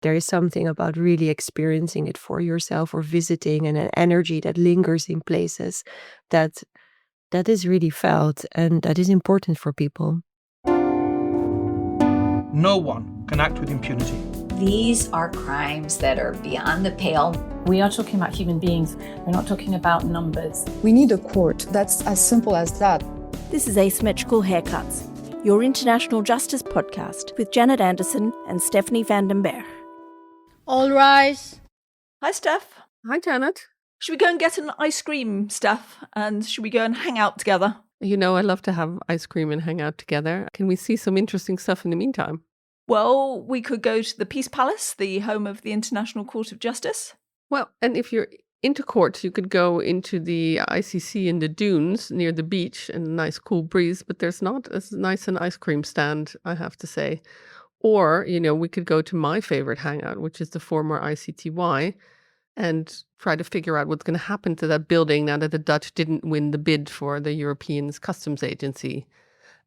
There is something about really experiencing it for yourself or visiting, and an energy that lingers in places that is really felt and that is important for people. No one can act with impunity. These are crimes that are beyond the pale. We are talking about human beings. We're not talking about numbers. We need a court. That's as simple as that. This is Asymmetrical Haircuts, your international justice podcast with Janet Anderson and Stephanie van den Berg. All rise. Hi, Steph. Hi, Janet. Should we go and get an ice cream, Steph? And should we go and hang out together? You know, I love to have ice cream and hang out together. Can we see some interesting stuff in the meantime? Well, we could go to the Peace Palace, the home of the International Court of Justice. Well, and if you're into court, you could go into the ICC in the dunes near the beach and a nice cool breeze, but there's not as nice an ice cream stand, I have to say. Or, you know, we could go to my favorite hangout, which is the former ICTY, and try to figure out what's going to happen to that building now that the Dutch didn't win the bid for the European Customs Agency.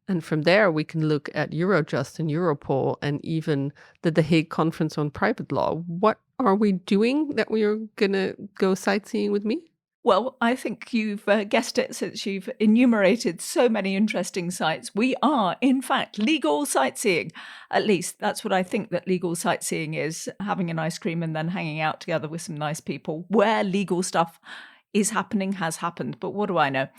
And from there, we can look at Eurojust and Europol and even the Hague Conference on Private Law. What are we doing that we are going to go sightseeing with me? Well, I think you've guessed it since you've enumerated so many interesting sites. We are, in fact, legal sightseeing. At least that's what I think that legal sightseeing is, having an ice cream and then hanging out together with some nice people. Where legal stuff is happening has happened, but what do I know?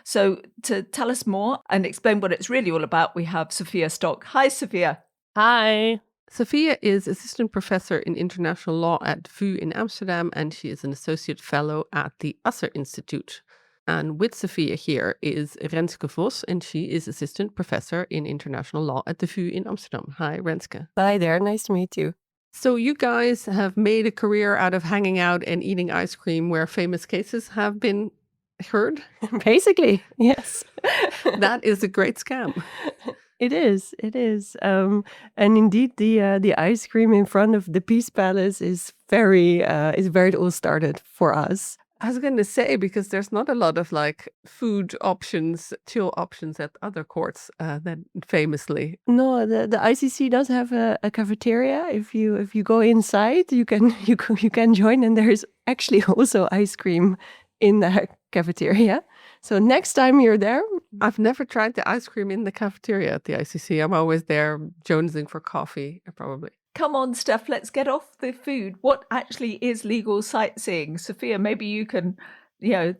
So to tell us more and explain what it's really all about, we have Sofia Stolk. Hi, Sofia. Hi. Sofia is assistant professor in international law at VU in Amsterdam, and she is an associate fellow at the Asser Institute. And with Sofia here is Renske Vos, and she is assistant professor in international law at the VU in Amsterdam. Hi, Renske. Hi there, nice to meet you. So you guys have made a career out of hanging out and eating ice cream where famous cases have been heard? Basically, yes. That is a great scam. It is. And indeed, the ice cream in front of the Peace Palace is where it all started for us. I was going to say, because there's not a lot of like food options, chill options at other courts that famously. No, the ICC does have a cafeteria. If you go inside, you can join, and there is actually also ice cream in the cafeteria. So next time you're there. I've never tried the ice cream in the cafeteria at the ICC. I'm always there jonesing for coffee, probably. Come on, Steph, let's get off the food. What actually is legal sightseeing? Sofia, maybe you can,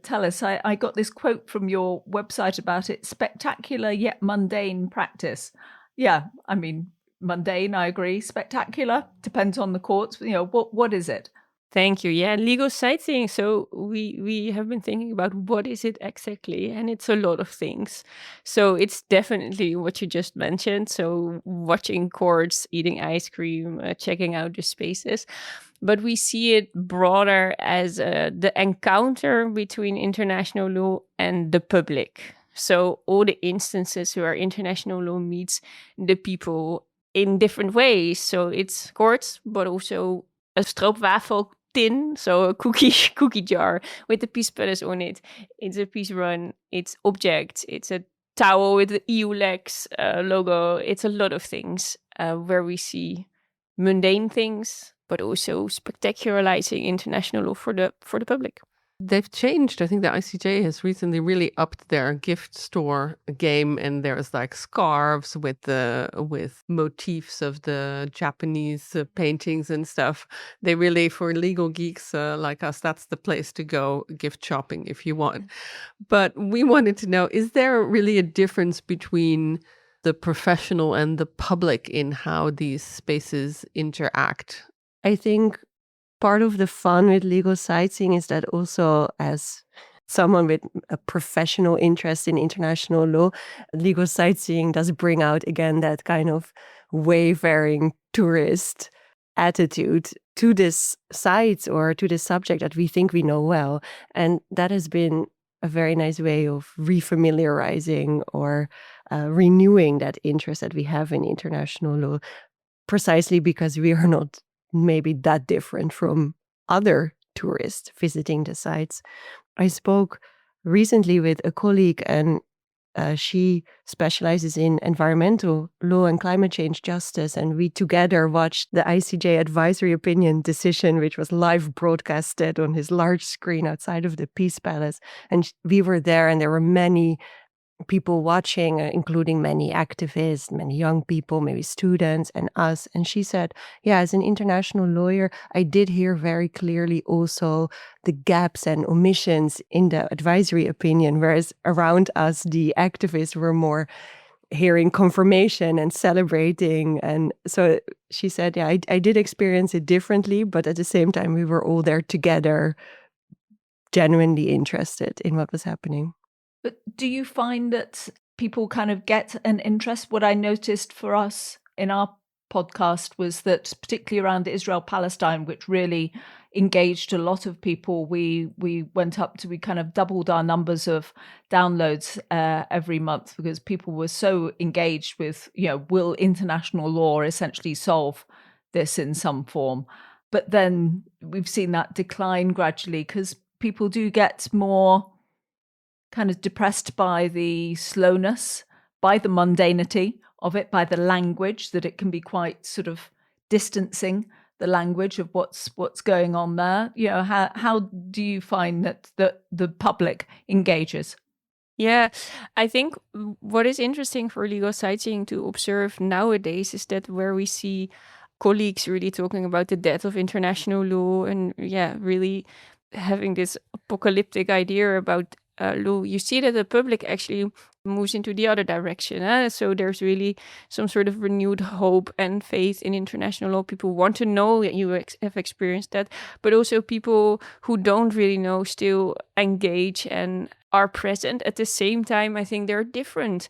tell us. I got this quote from your website about it: spectacular yet mundane practice. Yeah, I mean, mundane, I agree. Spectacular, depends on the courts. What is it? Thank you. Yeah, legal sightseeing. So we have been thinking about what is it exactly, and it's a lot of things. So it's definitely what you just mentioned. So watching courts, eating ice cream, checking out the spaces. But we see it broader as the encounter between international law and the public. So all the instances where international law meets the people in different ways. So it's courts, but also a stroopwafel tin, so a cookie jar with the Peace Palace on it. It's a peace run. It's objects. It's a towel with the EULEX logo. It's a lot of things where we see mundane things, but also spectacularizing international law for the public. They've changed. I think the ICJ has recently really upped their gift store game, and there's like scarves with motifs of the Japanese paintings and stuff. They really, for legal geeks like us, that's the place to go gift shopping if you want. But we wanted to know, is there really a difference between the professional and the public in how these spaces interact? I think part of the fun with legal sightseeing is that also, as someone with a professional interest in international law, legal sightseeing does bring out again that kind of wayfaring tourist attitude to this site or to this subject that we think we know well. And that has been a very nice way of refamiliarizing or renewing that interest that we have in international law, precisely because we are not maybe that different from other tourists visiting the sites. I spoke recently with a colleague, and she specializes in environmental law and climate change justice. And we together watched the ICJ advisory opinion decision, which was live broadcasted on his large screen outside of the Peace Palace. And we were there, and there were many people watching, including many activists, many young people, maybe students and us. And she said, yeah, as an international lawyer, I did hear very clearly also the gaps and omissions in the advisory opinion, whereas around us, the activists were more hearing confirmation and celebrating. And so she said, yeah, I did experience it differently, but at the same time, we were all there together, genuinely interested in what was happening. But do you find that people kind of get an interest? What I noticed for us in our podcast was that particularly around Israel-Palestine, which really engaged a lot of people, we kind of doubled our numbers of downloads every month because people were so engaged with, will international law essentially solve this in some form? But then we've seen that decline gradually because people do get more kind of depressed by the slowness, by the mundanity of it, by the language, that it can be quite sort of distancing, the language of what's going on there. How do you find that the public engages? Yeah, I think what is interesting for legal sightseeing to observe nowadays is that where we see colleagues really talking about the death of international law and really having this apocalyptic idea about law, you see that the public actually moves into the other direction. So there's really some sort of renewed hope and faith in international law. People want to know that you have experienced that, but also people who don't really know still engage and are present. At the same time, I think there are different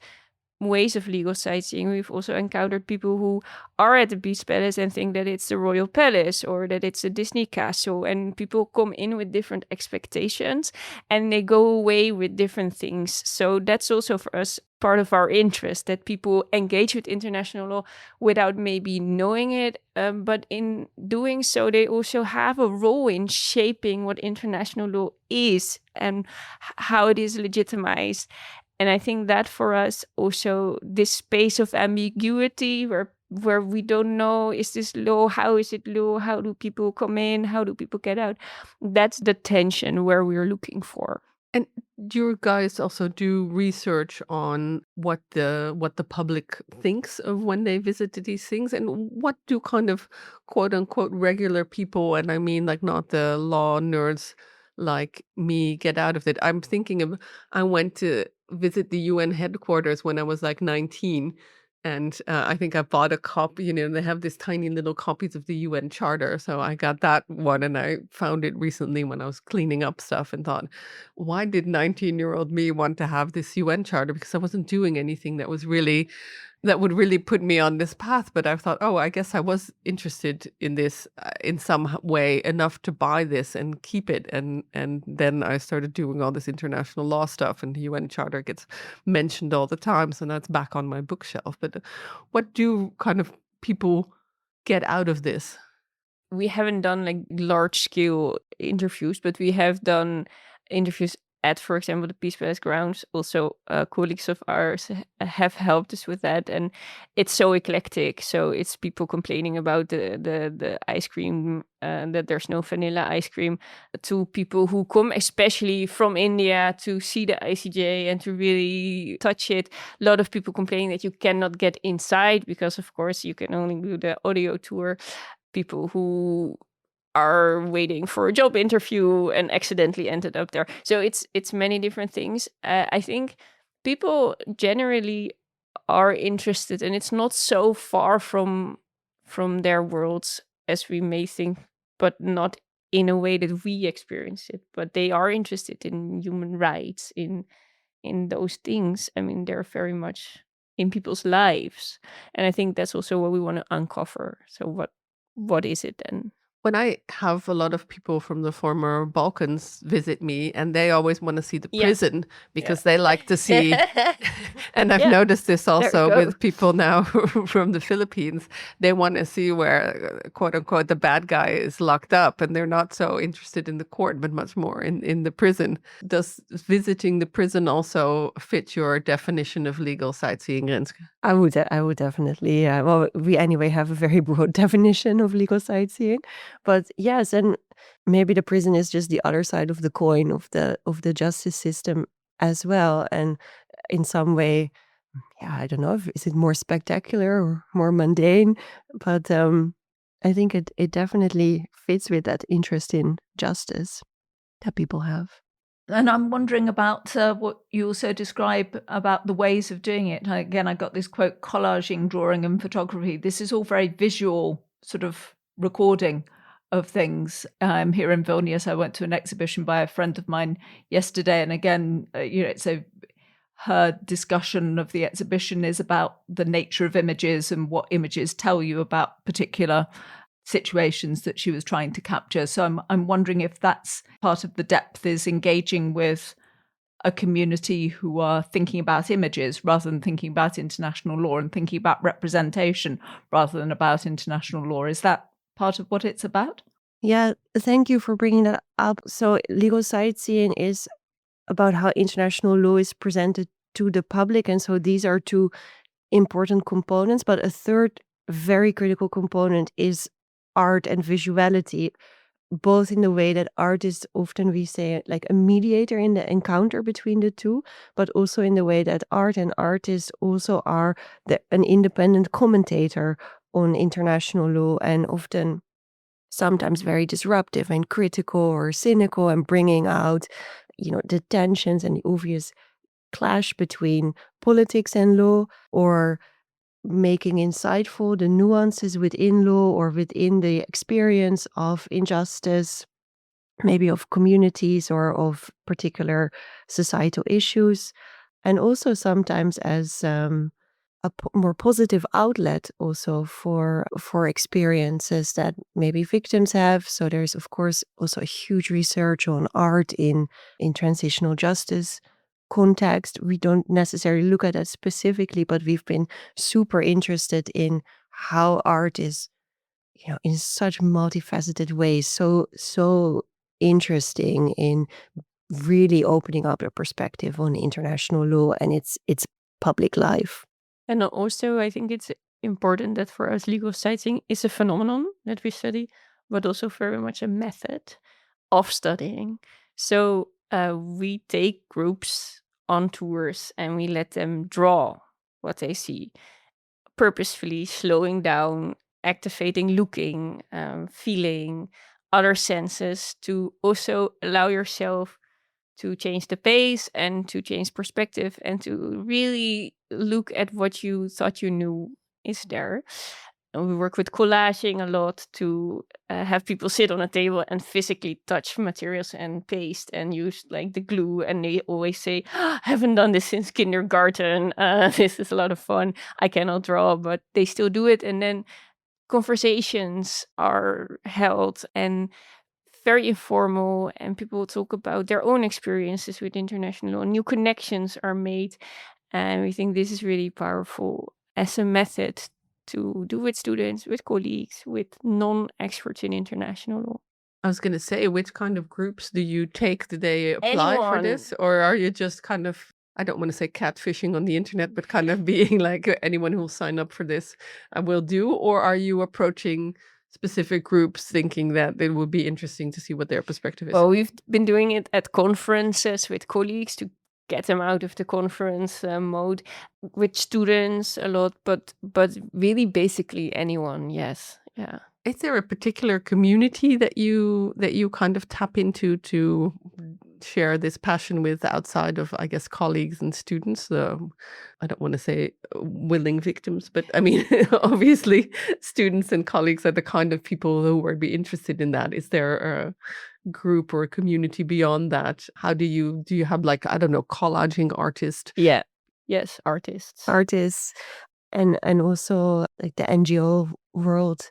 ways of legal sightseeing. We've also encountered people who are at the Peace Palace and think that it's the Royal Palace or that it's a Disney castle, and people come in with different expectations and they go away with different things. So that's also for us part of our interest, that people engage with international law without maybe knowing it, but in doing so they also have a role in shaping what international law is and how it is legitimized. And I think that for us also this space of ambiguity where we don't know, is this law? How is it law? How do people come in? How do people get out? That's the tension where we're looking for. And do you guys also do research on what the public thinks of when they visit these things? And what do kind of quote unquote regular people, and I mean like not the law nerds like me, get out of it? I'm thinking of, I went to visit the UN headquarters when I was like 19. And I think I bought a copy, they have these tiny little copies of the UN Charter. So I got that one, and I found it recently when I was cleaning up stuff and thought, why did 19-year-old me want to have this UN Charter? Because I wasn't doing anything that would really put me on this path. But I thought, oh, I guess I was interested in this in some way enough to buy this and keep it. And then I started doing all this international law stuff, and the UN Charter gets mentioned all the time. So that's back on my bookshelf. But what do kind of people get out of this? We haven't done like large scale interviews, but we have done interviews at, for example, the Peace Palace grounds. Also, colleagues of ours have helped us with that, and it's so eclectic. So it's people complaining about the ice cream, that there's no vanilla ice cream, to people who come especially from India to see the ICJ and to really touch it. A lot of people complaining that you cannot get inside because, of course, you can only do the audio tour. People who are waiting for a job interview and accidentally ended up there. So it's many different things. I think people generally are interested, and it's not so far from their worlds as we may think, but not in a way that we experience it. But they are interested in human rights, in those things. I mean, they're very much in people's lives, and I think that's also what we want to uncover. So what is it then? When I have a lot of people from the former Balkans visit me, and they always want to see the Yeah. prison because they like to see, and I've Yeah. noticed this There we also go. with people now from the Philippines, they want to see where, quote unquote, the bad guy is locked up, and they're not so interested in the court, but much more in the prison. Does visiting the prison also fit your definition of legal sightseeing, Renske? I would definitely. Well, we anyway have a very broad definition of legal sightseeing, but yes, and maybe the prison is just the other side of the coin of the justice system as well. And in some way, yeah, I don't know, is it more spectacular or more mundane? But I think it definitely fits with that interest in justice that people have. And I'm wondering about what you also describe about the ways of doing it. Again, I got this quote, collaging, drawing and photography. This is all very visual sort of recording of things. Here in Vilnius, I went to an exhibition by a friend of mine yesterday. And again, her discussion of the exhibition is about the nature of images and what images tell you about particular situations that she was trying to capture. So I'm wondering if that's part of the depth, is engaging with a community who are thinking about images rather than thinking about international law, and thinking about representation rather than about international law. Is that part of what it's about? Yeah, thank you for bringing that up. So legal sightseeing is about how international law is presented to the public. And so these are two important components. But a third very critical component is art and visuality, both in the way that art is often, we say, like a mediator in the encounter between the two, but also in the way that art and artists also are an independent commentator on international law, and often sometimes very disruptive and critical or cynical, and bringing out, the tensions and the obvious clash between politics and law, or making insightful the nuances within law or within the experience of injustice, maybe of communities or of particular societal issues, and also sometimes as a more positive outlet also for experiences that maybe victims have. So there's of course also a huge research on art in transitional justice context. We don't necessarily look at that specifically, but we've been super interested in how art is, in such multifaceted ways, so interesting in really opening up a perspective on international law and its public life. And also, I think it's important that for us, legal sightseeing is a phenomenon that we study, but also very much a method of studying. So we take groups on tours and we let them draw what they see, purposefully slowing down, activating looking, feeling, other senses, to also allow yourself to change the pace and to change perspective and to really look at what you thought you knew is there. And we work with collaging a lot to have people sit on a table and physically touch materials and paste and use like the glue. And they always say, I haven't done this since kindergarten. This is a lot of fun. I cannot draw, but they still do it. And then conversations are held and very informal, and people talk about their own experiences with international law. New connections are made, and we think this is really powerful as a method to do with students, with colleagues, with non-experts in international law. I was going to say, which kind of groups do you take? Do they apply for Anyone. this? Or are you just kind of, I don't want to say catfishing on the internet, but kind of being like, anyone who will sign up for this I will do? Or are you approaching specific groups thinking that it would be interesting to see what their perspective is? Well, we've been doing it at conferences with colleagues to get them out of the conference mode, with students a lot, but really basically anyone. Yes. Yeah. Is there a particular community that you kind of tap into to share this passion with outside of, I guess, colleagues and students? I don't want to say willing victims, but I mean, obviously, students and colleagues are the kind of people who would be interested in that. Is there a group or a community beyond that? How do you have, like, I don't know, collaging artists? Yeah. Yes, artists. And also like the NGO world.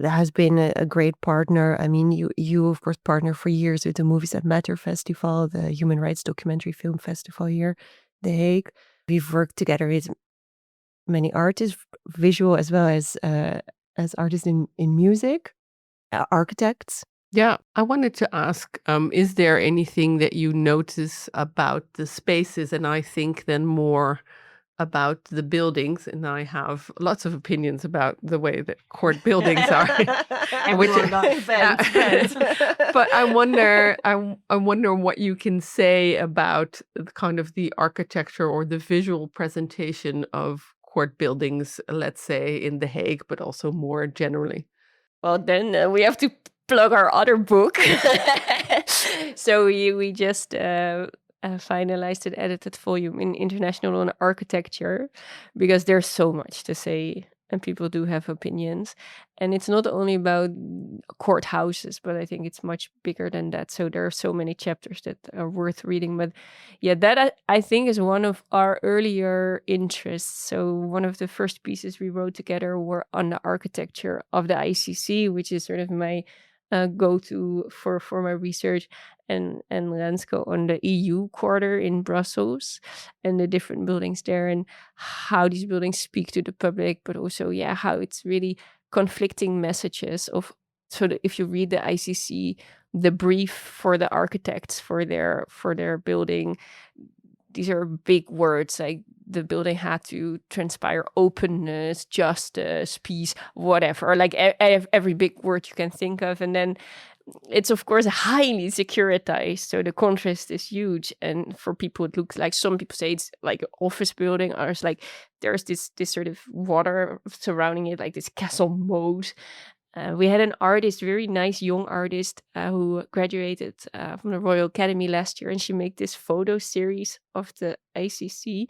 has been a great partner. I mean, you of course partner for years with the Movies That Matter Festival, the human rights documentary film festival here, The Hague. We've worked together with many artists, visual as well as artists in music, architects. Yeah, I wanted to ask, is there anything that you notice about the spaces? And I think then more about the buildings, and I have lots of opinions about the way that court buildings are. And which we're not fans. but I wonder what you can say about kind of the architecture or the visual presentation of court buildings, let's say in The Hague, but also more generally. Well, then we have to plug our other book. So we just finalized an edited volume in International Law and Architecture, because there's so much to say and people do have opinions. And it's not only about courthouses, but I think it's much bigger than that. So there are so many chapters that are worth reading. But yeah, that I think is one of our earlier interests. So one of the first pieces we wrote together were on the architecture of the ICC, which is sort of my go-to for my research, and Renske on the EU quarter in Brussels and the different buildings there and how these buildings speak to the public, but also, yeah, how it's really conflicting messages of, so that if you read the ICC, the brief for the architects for their building, these are big words like the building had to transpire openness, justice, peace, whatever, like every big word you can think of. And then it's of course highly securitized, so the contrast is huge. And for people it looks like, some people say it's like an office building, others like there's this sort of water surrounding it, like this castle moat. We had an artist, very nice young artist, who graduated from the Royal Academy last year, and she made this photo series of the ICC.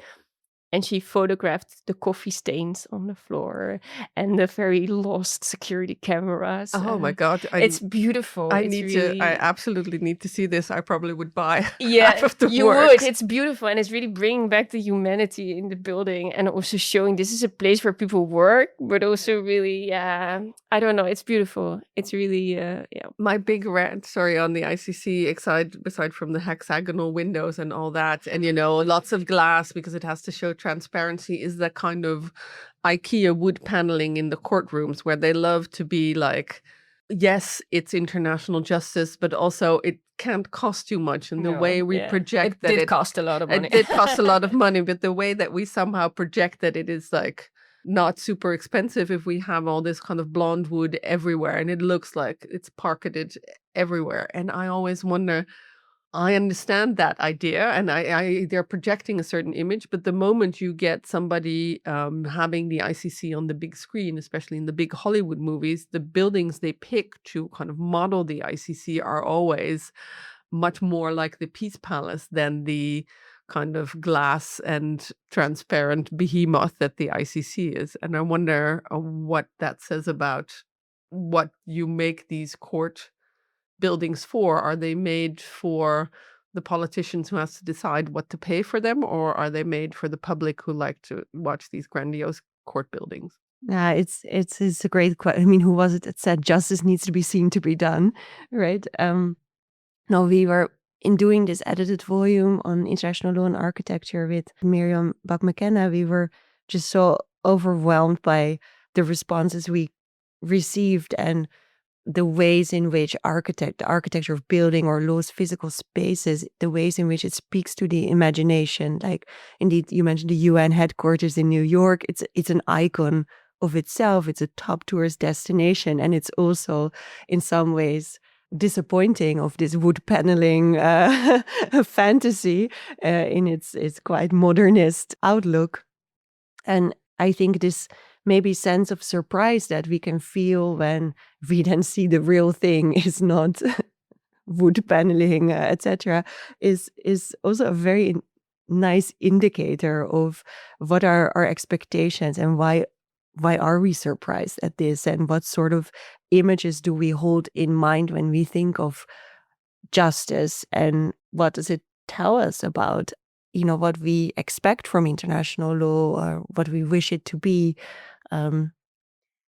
And she photographed the coffee stains on the floor and the very lost security cameras. Oh my God. It's beautiful. I absolutely need to see this. I probably would buy half of the you works. would. It's beautiful. And it's really bringing back the humanity in the building and also showing this is a place where people work, but also really, I don't know. It's beautiful. It's really, My big rant, on the ICC, aside from the hexagonal windows and all that, and, lots of glass because it has to show transparency, is that kind of IKEA wood paneling in the courtrooms where they love to be like, yes, it's international justice, but also it can't cost too much. And the way we project that it cost a lot of money. It did cost a lot of money, but the way that we somehow project that it is like not super expensive if we have all this kind of blonde wood everywhere and it looks like it's parketed everywhere. And I always wonder, I understand that idea, and they're projecting a certain image, but the moment you get somebody having the ICC on the big screen, especially in the big Hollywood movies, the buildings they pick to kind of model the ICC are always much more like the Peace Palace than the kind of glass and transparent behemoth that the ICC is. And I wonder what that says about what you make these court buildings for. Are they made for the politicians who has to decide what to pay for them, or are they made for the public who like to watch these grandiose court buildings? Yeah, it's a great question. I mean, who was it that said justice needs to be seen to be done, right? No, we were in doing this edited volume on international law and architecture with Miriam Bak-McKenna. We were just so overwhelmed by the responses we received and the ways in which the architecture of building or law's physical spaces, the ways in which it speaks to the imagination. Like, indeed, you mentioned the UN headquarters in New York. It's an icon of itself. It's a top tourist destination. And it's also, in some ways, disappointing of this wood paneling fantasy in its quite modernist outlook. And I think this maybe sense of surprise that we can feel when we then see the real thing is not wood paneling, etc., is also a very nice indicator of what are our expectations and why are we surprised at this, and what sort of images do we hold in mind when we think of justice, and what does it tell us about what we expect from international law or what we wish it to be.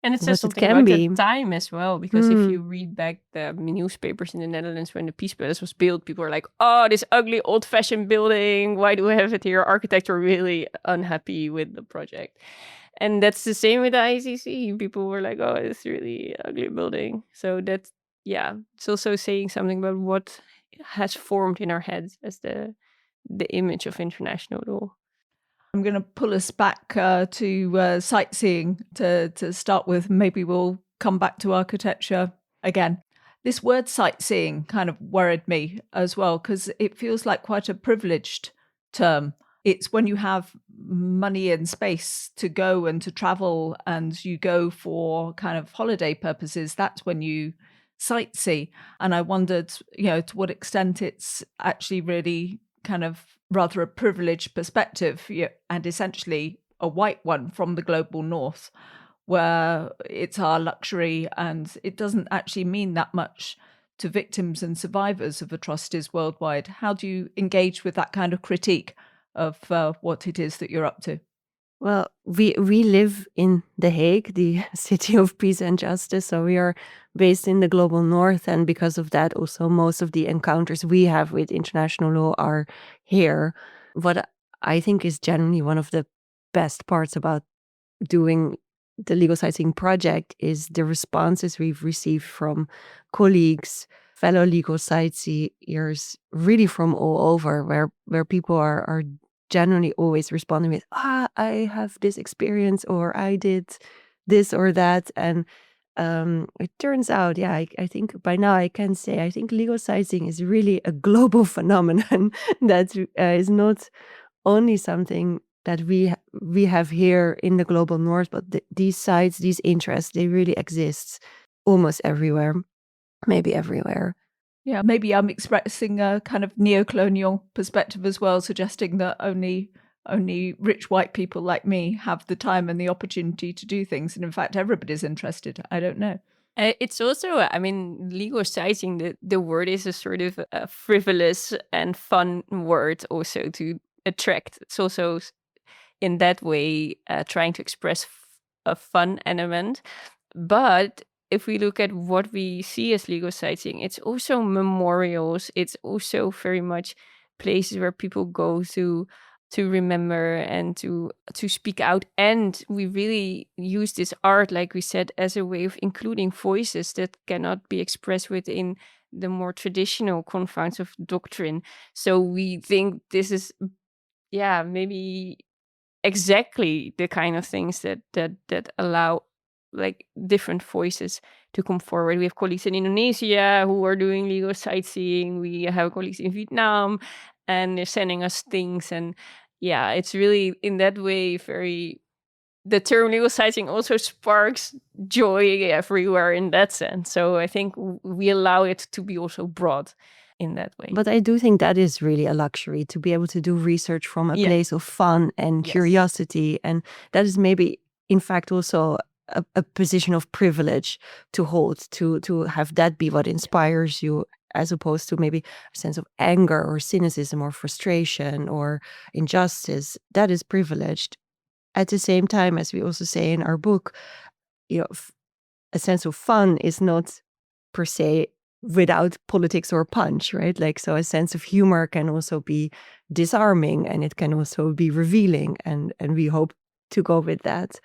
And it what says it something can about be. the time as well, because if Mm. you read back the newspapers in the Netherlands when the Peace Palace was built, people were like, oh, this ugly old-fashioned building, why do we have it here? Architects were really unhappy with the project. And that's the same with the ICC. People were like, oh, it's really ugly building. So that's, yeah, it's also saying something about what has formed in our heads as the image of international law. I'm going to pull us back to sightseeing to start with. Maybe we'll come back to architecture again. This word sightseeing kind of worried me as well, because it feels like quite a privileged term. It's when you have money and space to go and to travel and you go for kind of holiday purposes, that's when you sightsee. And I wondered, to what extent it's actually really kind of rather a privileged perspective, and essentially a white one from the global north, where it's our luxury and it doesn't actually mean that much to victims and survivors of atrocities worldwide. How do you engage with that kind of critique of what it is that you're up to? Well, we live in The Hague, the city of peace and justice. So we are based in the global north. And because of that, also most of the encounters we have with international law are here. What I think is generally one of the best parts about doing the legal sightseeing project is the responses we've received from colleagues, fellow legal sightseers, really from all over, where people are generally always responding with, I have this experience, or I did this or that. And it turns out, I think by now I can say, I think legal sightseeing is really a global phenomenon that is not only something that we have here in the global north, but these sites, these interests, they really exist almost everywhere, maybe everywhere. Yeah, maybe I'm expressing a kind of neo-colonial perspective as well, suggesting that only rich white people like me have the time and the opportunity to do things. And in fact, everybody's interested. I don't know. It's also, I mean, legal sightseeing, the word is a sort of a frivolous and fun word also to attract. It's also in that way trying to express a fun element. But if we look at what we see as legal sightseeing, it's also memorials. It's also very much places where people go to remember and to speak out. And we really use this art, like we said, as a way of including voices that cannot be expressed within the more traditional confines of doctrine. So we think this is, maybe exactly the kind of things that allow like different voices to come forward. We have colleagues in Indonesia who are doing legal sightseeing. We have colleagues in Vietnam, and they're sending us things. And it's really in that way very. The term legal sightseeing also sparks joy everywhere in that sense. So I think we allow it to be also broad in that way. But I do think that is really a luxury, to be able to do research from a place of fun and curiosity. And that is maybe, in fact, also a position of privilege to hold, to have that be what inspires you, as opposed to maybe a sense of anger or cynicism or frustration or injustice. That is privileged. At the same time, as we also say in our book, a sense of fun is not per se without politics or punch, right? Like, so a sense of humor can also be disarming, and it can also be revealing, and we hope to go with that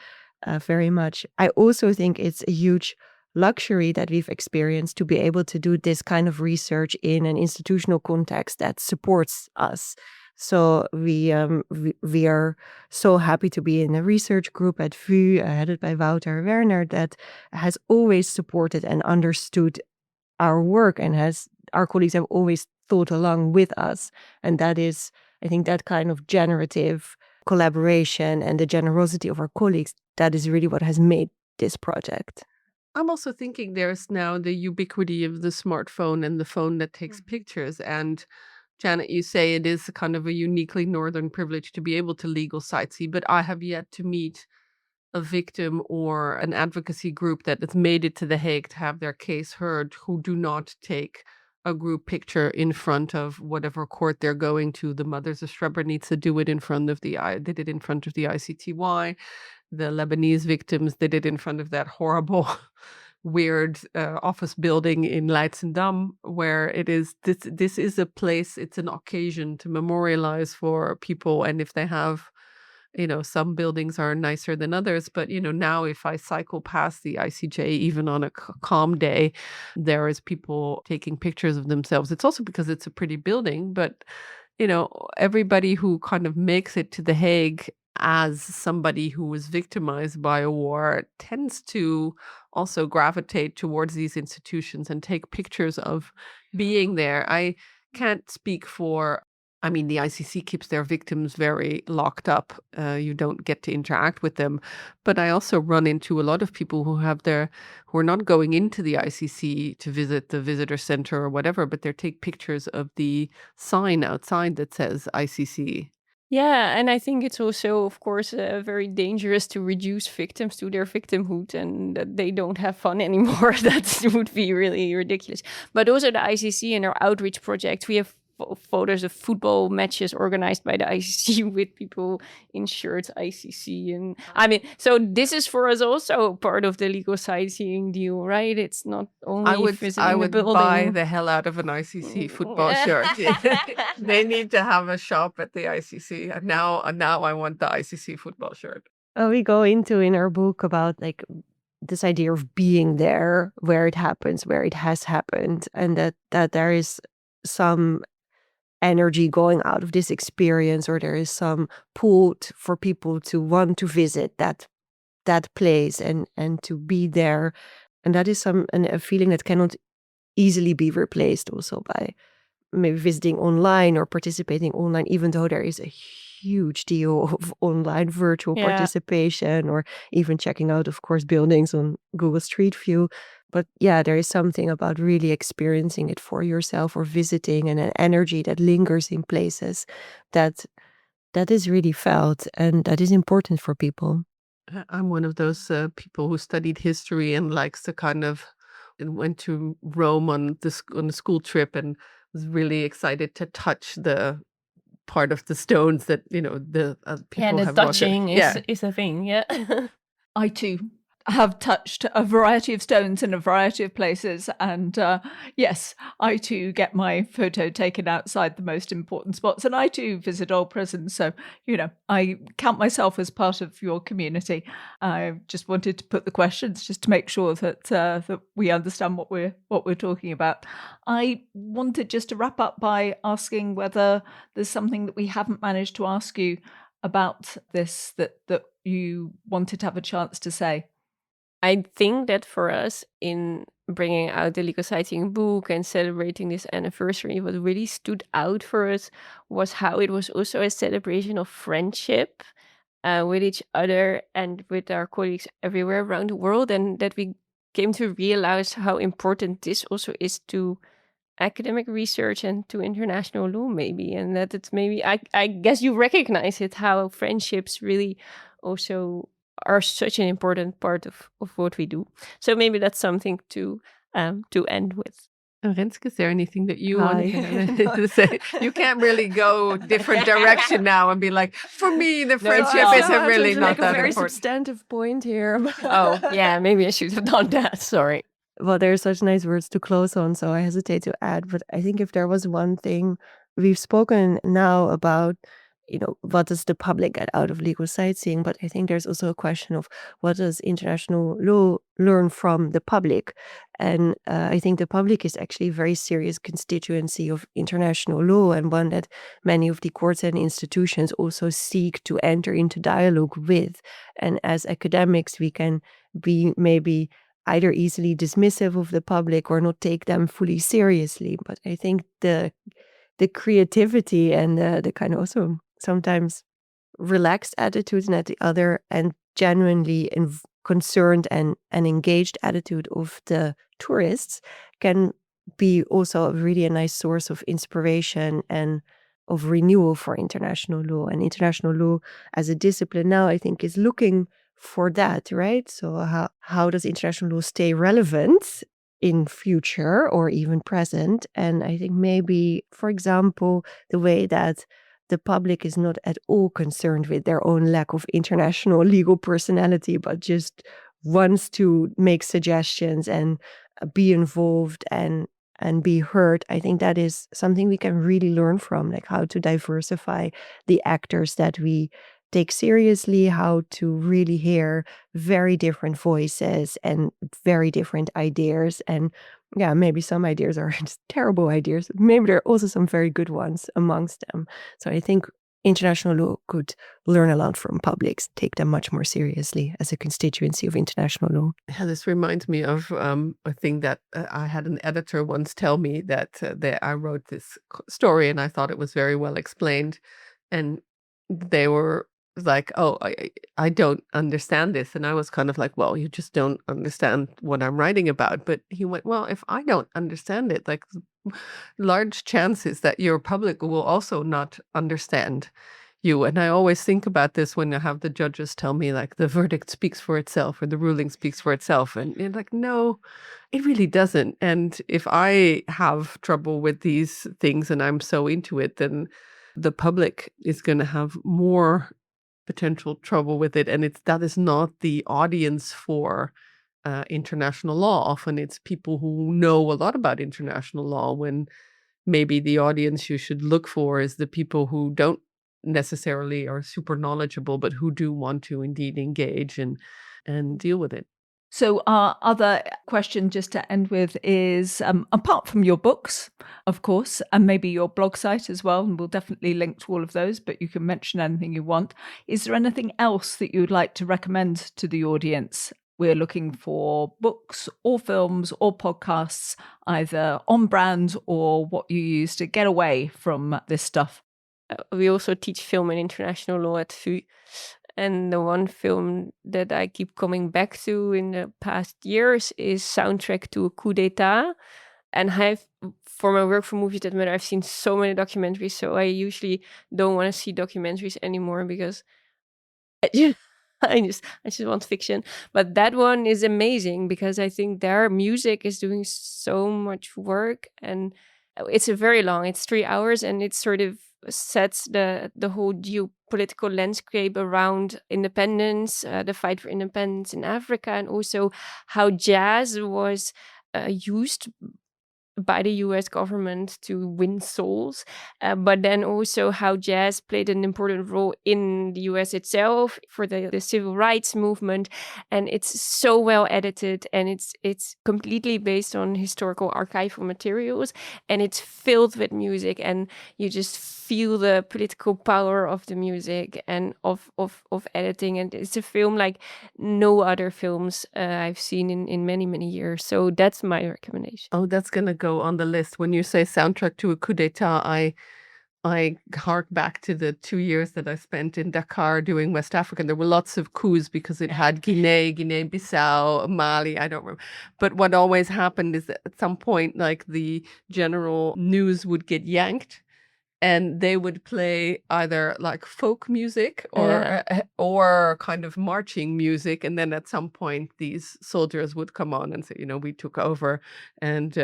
very much. I also think it's a huge luxury that we've experienced to be able to do this kind of research in an institutional context that supports us. So we are so happy to be in a research group at VU, headed by Wouter Werner, that has always supported and understood our work, and our colleagues have always thought along with us. And that is, I think, that kind of generative collaboration and the generosity of our colleagues, that is really what has made this project. I'm also thinking there's now the ubiquity of the smartphone and the phone that takes pictures. And Janet, you say it is a kind of a uniquely northern privilege to be able to legal sightsee, but I have yet to meet a victim or an advocacy group that has made it to The Hague to have their case heard who do not take a group picture in front of whatever court they're going to. The Mothers of Srebrenica do it in front of they did it in front of the ICTY. the Lebanese victims did it in front of that horrible, weird office building in Leidschendam, where it is this is a place, it's an occasion to memorialize for people. And if they have, some buildings are nicer than others, but now if I cycle past the ICJ, even on a calm day, there is people taking pictures of themselves. It's also because it's a pretty building, but everybody who kind of makes it to The Hague as somebody who was victimized by a war tends to also gravitate towards these institutions and take pictures of being there. I can't speak for, the ICC keeps their victims very locked up. You don't get to interact with them. But I also run into a lot of people who are not going into the ICC to visit the visitor center or whatever, but they take pictures of the sign outside that says ICC. Yeah, and I think it's also, of course, very dangerous to reduce victims to their victimhood and that they don't have fun anymore. That would be really ridiculous. But also the ICC and our outreach project, we have photos of football matches organized by the ICC with people in shirts ICC. And so this is for us also part of the legal sightseeing deal, right? It's not only visiting I the would building. buy the hell out of an ICC football shirt. They need to have a shop at the ICC. And now I want the ICC football shirt. We go into in our book about like this idea of being there, where it happens, where it has happened, and that there is some energy going out of this experience, or there is some pull for people to want to visit that place and to be there, and that is a feeling that cannot easily be replaced also by maybe visiting online or participating online, even though there is a huge deal of online virtual participation, or even checking out, of course, buildings on Google Street View. But yeah, there is something about really experiencing it for yourself or visiting, and an energy that lingers in places that is really felt, and that is important for people. I'm one of those people who studied history and likes to and went to Rome on a school trip and was really excited to touch the part of the stones that the people have. The touching is a thing. Yeah. I too have touched a variety of stones in a variety of places, and yes, I too get my photo taken outside the most important spots, and I too visit old prisons, so I count myself as part of your community. I just wanted to put the questions just to make sure that we understand what we're talking about. I wanted just to wrap up by asking whether there's something that we haven't managed to ask you about this that you wanted to have a chance to say. I think that for us, in bringing out the legal sightseeing book and celebrating this anniversary, what really stood out for us was how it was also a celebration of friendship with each other and with our colleagues everywhere around the world, and that we came to realize how important this also is to academic research and to international law, maybe, and that it's maybe, I guess you recognize it, how friendships really also are such an important part of what we do. So maybe that's something to end with. Renske, is there anything that you want to say? You can't really go different direction now and be like, for me, the friendship is really not that important. A very substantive point here. Oh, yeah, maybe I should have done that. Sorry. Well, there are such nice words to close on, so I hesitate to add. But I think if there was one thing, we've spoken now about, what does the public get out of legal sightseeing? But I think there's also a question of what does international law learn from the public? And I think the public is actually a very serious constituency of international law, and one that many of the courts and institutions also seek to enter into dialogue with. And as academics, we can be maybe either easily dismissive of the public or not take them fully seriously. But I think the creativity and the kind of also sometimes relaxed attitude, and at the other and genuinely concerned and engaged attitude of the tourists can be also really a nice source of inspiration and of renewal for international law. And international law as a discipline now, I think, is looking for that, right? So how does international law stay relevant in future or even present? And I think maybe, for example, the way that the public is not at all concerned with their own lack of international legal personality, but just wants to make suggestions and be involved and be heard. I think that is something we can really learn from, like how to diversify the actors that we take seriously, how to really hear very different voices and very different ideas. And yeah, maybe some ideas are just terrible ideas. Maybe there are also some very good ones amongst them. So I think international law could learn a lot from publics, take them much more seriously as a constituency of international law. Yeah, this reminds me of a thing that I had an editor once tell me that I wrote this story and I thought it was very well explained. And they were like, oh, I don't understand this. And I was kind of like, well, you just don't understand what I'm writing about. But he went, well, if I don't understand it, like large chances that your public will also not understand you. And I always think about this when I have the judges tell me like the verdict speaks for itself or the ruling speaks for itself. And you're like, no, it really doesn't. And if I have trouble with these things and I'm so into it, then the public is going to have more potential trouble with it. And that is not the audience for international law. Often it's people who know a lot about international law, when maybe the audience you should look for is the people who don't necessarily are super knowledgeable, but who do want to indeed engage and deal with it. So our other question, just to end with, is apart from your books, of course, and maybe your blog site as well, and we'll definitely link to all of those, but you can mention anything you want. Is there anything else that you would like to recommend to the audience? We're looking for books or films or podcasts, either on brand or what you use to get away from this stuff. We also teach film and international law at VU. And the one film that I keep coming back to in the past years is Soundtrack to a Coup d'etat. And for my work for Movies That Matter, I've seen so many documentaries. So I usually don't want to see documentaries anymore because I just want fiction. But that one is amazing because I think their music is doing so much work. And it's very long. It's 3 hours, and it sort of sets the whole geopolitical landscape around independence, the fight for independence in Africa, and also how jazz was used by the US government to win souls, but then also how jazz played an important role in the US itself for the civil rights movement. And it's so well edited, and it's completely based on historical archival materials, and it's filled with music, and you just feel the political power of the music and of editing. And it's a film like no other films I've seen in many, many years. So that's my recommendation. Oh, that's going to go on the list. When you say Soundtrack to a Coup d'etat, I hark back to the 2 years that I spent in Dakar doing West Africa. There were lots of coups because it had Guinea-Bissau, Mali, I don't remember. But what always happened is that at some point, like the general news would get yanked, and they would play either like folk music or kind of marching music. And then at some point, these soldiers would come on and say, we took over, and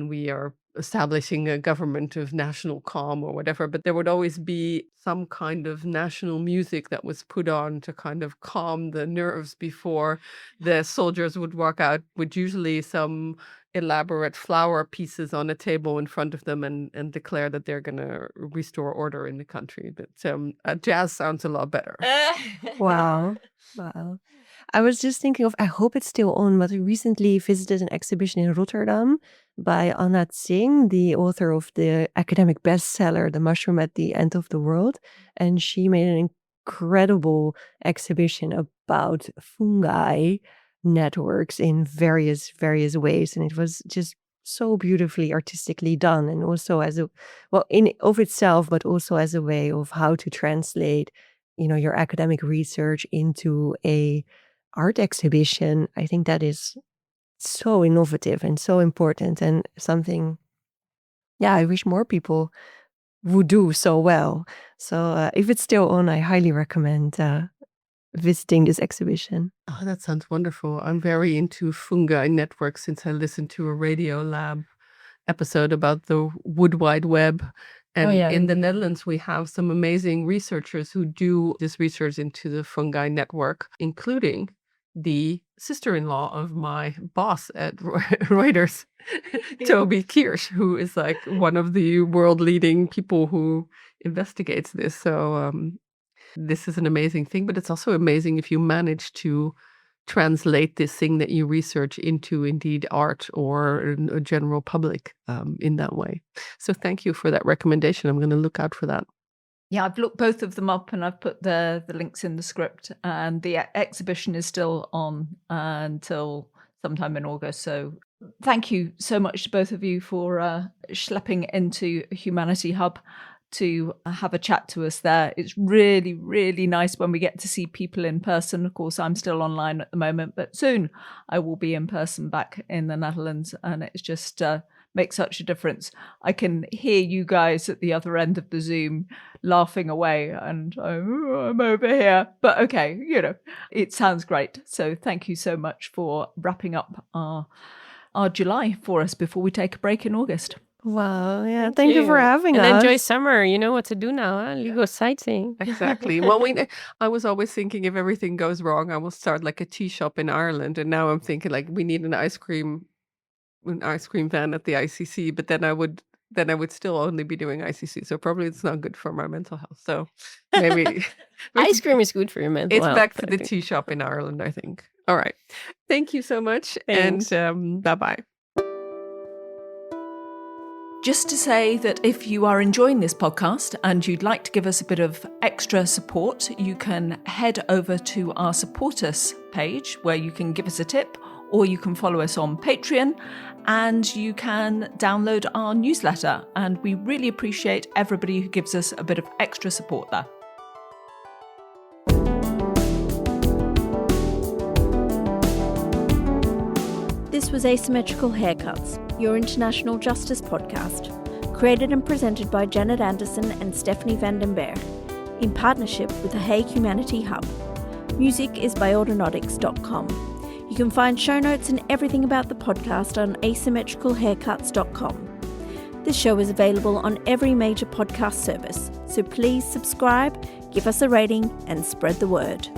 we are establishing a government of national calm or whatever. But there would always be some kind of national music that was put on to kind of calm the nerves before the soldiers would walk out with usually some elaborate flower pieces on a table in front of them and declare that they're going to restore order in the country. But jazz sounds a lot better. Wow. I was just thinking I hope it's still on, but we recently visited an exhibition in Rotterdam by Anat Singh, the author of the academic bestseller, The Mushroom at the End of the World. And she made an incredible exhibition about fungi networks in various ways. And it was just so beautifully artistically done, and also as in of itself, but also as a way of how to translate, your academic research into a art exhibition. I think that is so innovative and so important, and something, I wish more people would do so well. So if it's still on, I highly recommend visiting this exhibition. Oh, that sounds wonderful. I'm very into fungi networks since I listened to a Radio Lab episode about the Wood Wide Web. And yeah. in the Netherlands, we have some amazing researchers who do this research into the fungi network, including the sister-in-law of my boss at Reuters, Toby Kirsch, who is like one of the world-leading people who investigates this. So this is an amazing thing, but it's also amazing if you manage to translate this thing that you research into indeed art or a general public in that way. So thank you for that recommendation. I'm going to look out for that. Yeah, I've looked both of them up and I've put the links in the script, and the exhibition is still on until sometime in August. So thank you so much to both of you for schlepping into Humanity Hub to have a chat to us there. It's really, really nice when we get to see people in person. Of course, I'm still online at the moment, but soon I will be in person back in the Netherlands, and it's just makes such a difference. I can hear you guys at the other end of the Zoom laughing away, and I'm over here. But okay, it sounds great. So thank you so much for wrapping up our July for us before we take a break in August. Wow, yeah. Thank you for having and us. enjoy summer. You know what to do now, huh? You go sightseeing. Exactly. Well, I was always thinking if everything goes wrong, I will start like a tea shop in Ireland. And now I'm thinking like we need an ice cream van at the ICC, but then I would still only be doing ICC. So probably it's not good for my mental health. So maybe Ice cream is good for your mental it's health. back to the tea shop in Ireland, I think. All right. Thank you so much. Thanks. And bye-bye. Just to say that if you are enjoying this podcast and you'd like to give us a bit of extra support, you can head over to our Support Us page where you can give us a tip, or you can follow us on Patreon and you can download our newsletter. And we really appreciate everybody who gives us a bit of extra support there. This was Asymmetrical Haircuts, your international justice podcast, created and presented by Janet Anderson and Stephanie van den Berg, in partnership with the Hague Humanity Hub. Music is by Autonautics.com. You can find show notes and everything about the podcast on asymmetricalhaircuts.com. This show is available on every major podcast service, so please subscribe, give us a rating, and spread the word.